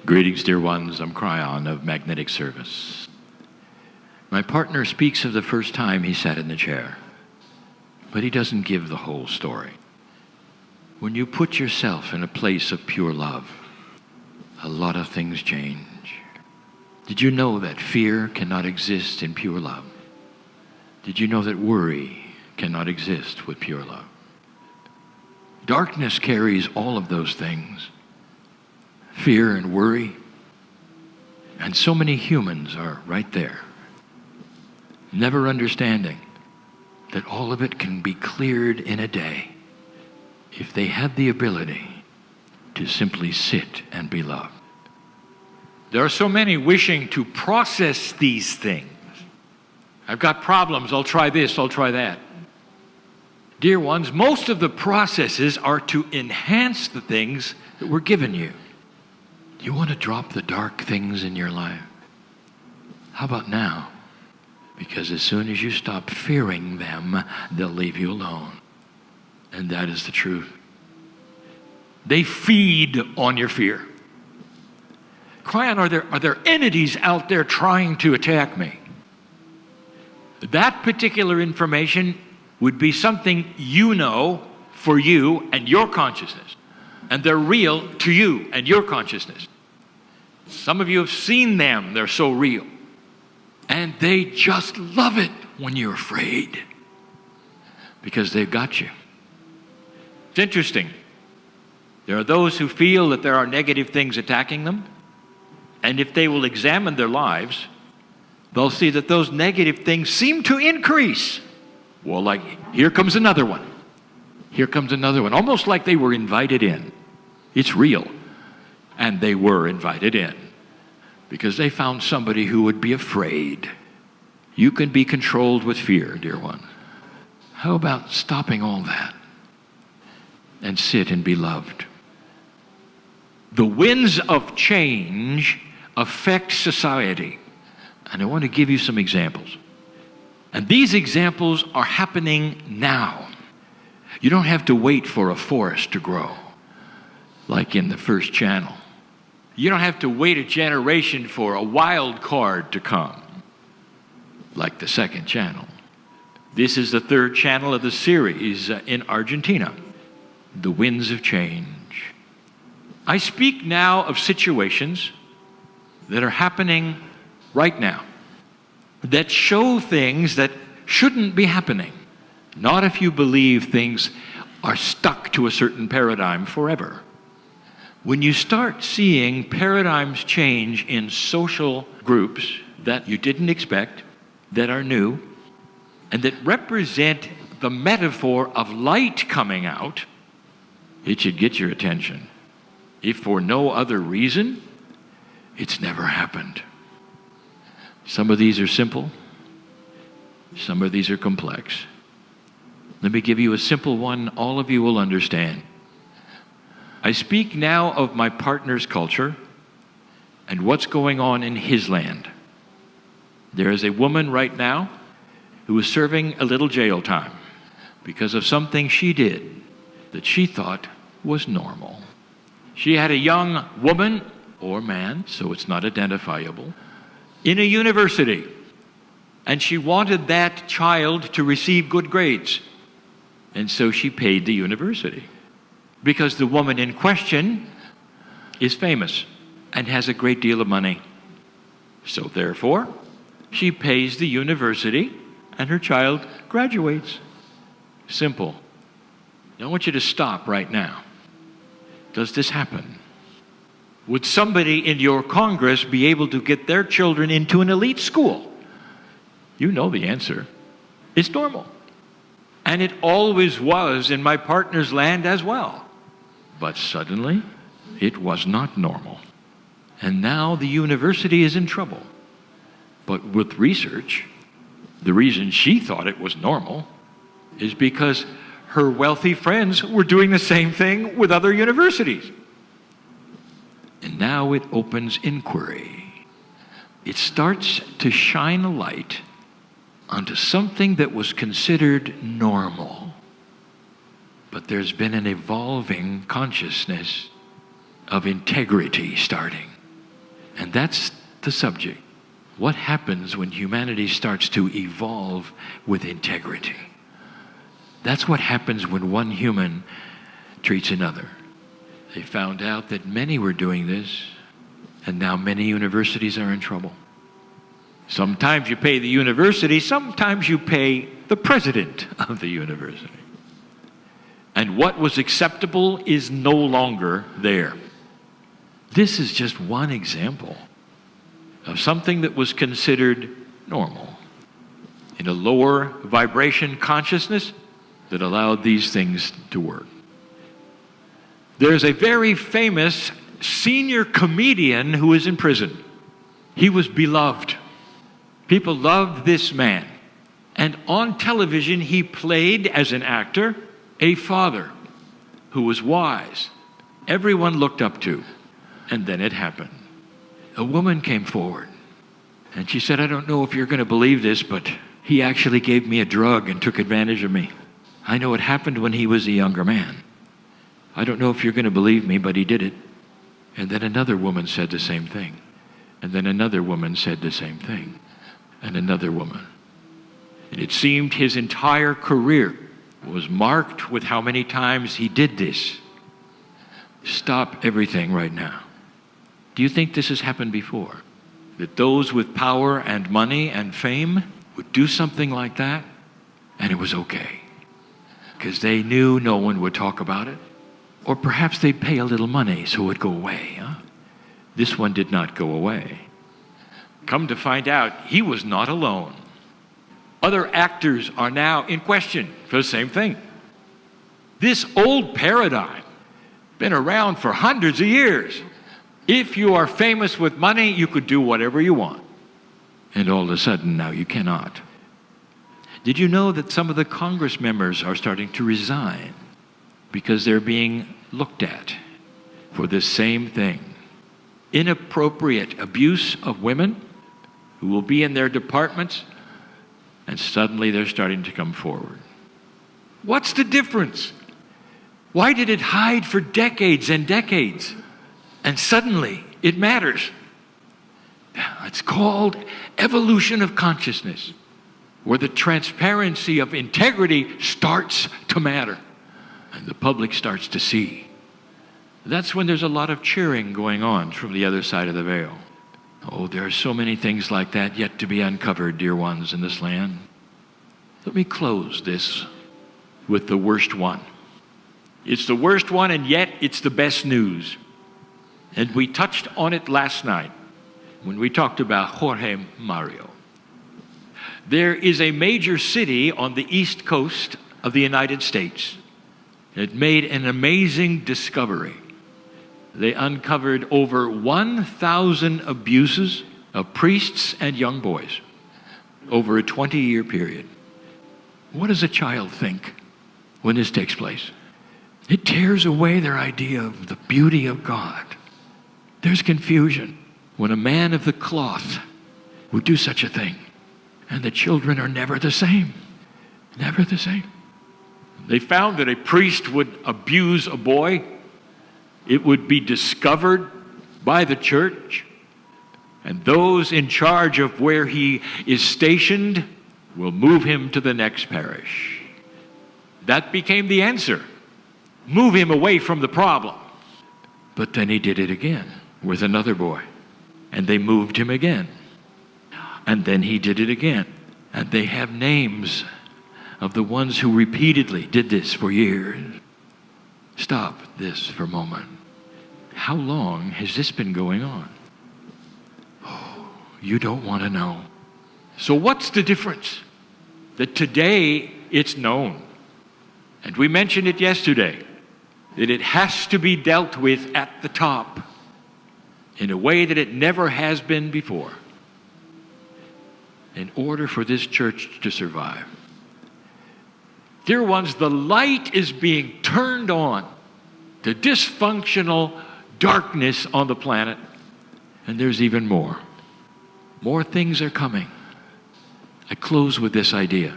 Greetings, dear ones. I'm Kryon of Magnetic Service. My partner speaks of the first time he sat in the chair, but he doesn't give the whole story. When you put yourself in a place of pure love, a lot of things change. Did you know that fear cannot exist in pure love? Did you know that worry cannot exist with pure love? Darkness carries all of those things. Fear and worry. And so many humans are right there, never understanding that all of it can be cleared in a day if they had the ability to simply sit and be loved. There are so many wishing to process these things. I've got problems, I'll try this, I'll try that. Dear ones, most of the processes are to enhance the things that were given you. You want to drop the dark things in your life? How about now? Because as soon as you stop fearing them, they'll leave you alone. And that is the truth. They feed on your fear. Kryon, are there entities out there trying to attack me? That particular information would be something you know for you and your consciousness. And they're real to you and your consciousness. Some of you have seen them, they're so real. And they just love it when you're afraid, because they've got you. It's interesting. There are those who feel that there are negative things attacking them, and if they will examine their lives, they'll see that those negative things seem to increase. Well, like, here comes another one. Here comes another one. Almost like they were invited in. It's real. And they were invited in because they found somebody who would be afraid. You can be controlled with fear, dear one. How about stopping all that and sit and be loved? The winds of change affect society. And I want to give you some examples. And these examples are happening now. You don't have to wait for a forest to grow, like in the first channel. You don't have to wait a generation for a wild card to come, like the second channel. This is the third channel of the series in Argentina, The Winds of Change. I speak now of situations that are happening right now, that show things that shouldn't be happening. Not if you believe things are stuck to a certain paradigm forever. When you start seeing paradigms change in social groups that you didn't expect, that are new, and that represent the metaphor of light coming out, it should get your attention. If for no other reason, it's never happened. Some of these are simple. Some of these are complex. Let me give you a simple one all of you will understand. I speak now of my partner's culture and what's going on in his land. There is a woman right now who is serving a little jail time because of something she did that she thought was normal. She had a young woman or man, so it's not identifiable, in a university, and she wanted that child to receive good grades. And so she paid the university because the woman in question is famous and has a great deal of money. So therefore, she pays the university and her child graduates. Simple. I want you to stop right now. Does this happen? Would somebody in your Congress be able to get their children into an elite school? You know the answer. It's normal. And it always was in my partner's land as well. But suddenly, it was not normal. And now the university is in trouble. But with research, the reason she thought it was normal is because her wealthy friends were doing the same thing with other universities. And now it opens inquiry. It starts to shine a light onto something that was considered normal. But there's been an evolving consciousness of integrity starting. And that's the subject. What happens when humanity starts to evolve with integrity? That's what happens when one human treats another. They found out that many were doing this, and now many universities are in trouble. Sometimes you pay the university, sometimes you pay the president of the university. And what was acceptable is no longer there. This is just one example of something that was considered normal in a lower vibration consciousness that allowed these things to work. There's a very famous senior comedian who is in prison. He was beloved. People loved this man. And on television, he played, as an actor, a father who was wise, everyone looked up to. And then it happened. A woman came forward, and she said, I don't know if you're going to believe this, but he actually gave me a drug and took advantage of me. I know it happened when he was a younger man. I don't know if you're going to believe me, but he did it. And then another woman said the same thing. And then another woman said the same thing. And another woman. And it seemed his entire career was marked with how many times he did this. Stop everything right now. Do you think this has happened before? That those with power and money and fame would do something like that, and it was okay? Because they knew no one would talk about it. Or perhaps they'd pay a little money so it would go away. This one did not go away. Come to find out, he was not alone. Other actors are now in question for the same thing. This old paradigm, been around for hundreds of years. If you are famous with money, you could do whatever you want. And all of a sudden, now you cannot. Did you know that some of the Congress members are starting to resign because they're being looked at for this same thing? Inappropriate abuse of women who will be in their departments, and suddenly they're starting to come forward. What's the difference? Why did it hide for decades and decades? And suddenly it matters. It's called evolution of consciousness, where the transparency of integrity starts to matter and the public starts to see. That's when there's a lot of cheering going on from the other side of the veil. Oh, there are so many things like that yet to be uncovered, dear ones, in this land. Let me close this with the worst one. It's the worst one, and yet it's the best news. And we touched on it last night when we talked about Jorge Mario. There is a major city on the east coast of the United States that made an amazing discovery. They uncovered over 1,000 abuses of priests and young boys over a 20-year period. What does a child think when this takes place? It tears away their idea of the beauty of God. There's confusion when a man of the cloth would do such a thing, and the children are never the same. Never the same. They found that a priest would abuse a boy. It would be discovered by the church, and those in charge of where he is stationed will move him to the next parish. That became the answer. Move him away from the problem. But then he did it again with another boy, and they moved him again. And then he did it again. And they have names of the ones who repeatedly did this for years. Stop this for a moment. How long has this been going on? Oh, you don't want to know. So what's the difference? That today it's known. And we mentioned it yesterday, that it has to be dealt with at the top in a way that it never has been before in order for this church to survive. Dear ones, the light is being turned on to dysfunctional darkness on the planet, and there's even more. More things are coming. I close with this idea.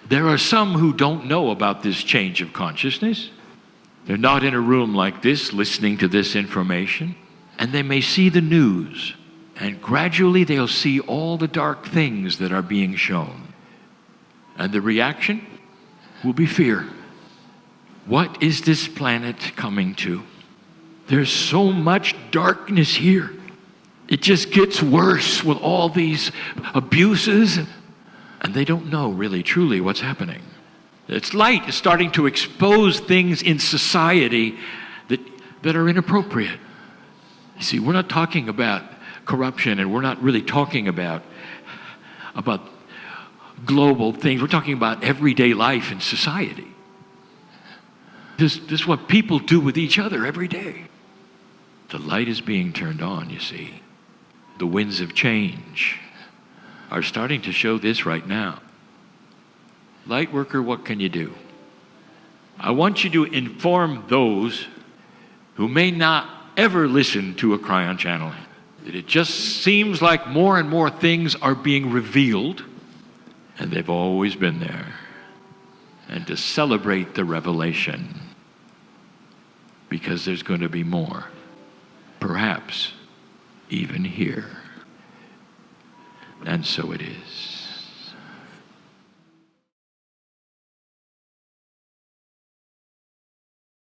There are some who don't know about this change of consciousness. They're not in a room like this listening to this information. and they may see the news, and gradually they'll see all the dark things that are being shown. And the reaction will be fear. What is this planet coming to? There's so much darkness here. It just gets worse with all these abuses, and they don't know really truly what's happening. It's light is starting to expose things in society that are inappropriate. You see, we're not talking about corruption, and we're not really talking about global things. We're talking about everyday life in society. This is what people do with each other every day. The light is being turned on, you see. The winds of change are starting to show this right now. Lightworker, what can you do? I want you to inform those who may not ever listen to a Kryon channel that it just seems like more and more things are being revealed, and they've always been there. And to celebrate the revelation, because there's going to be more, perhaps even here. And so it is.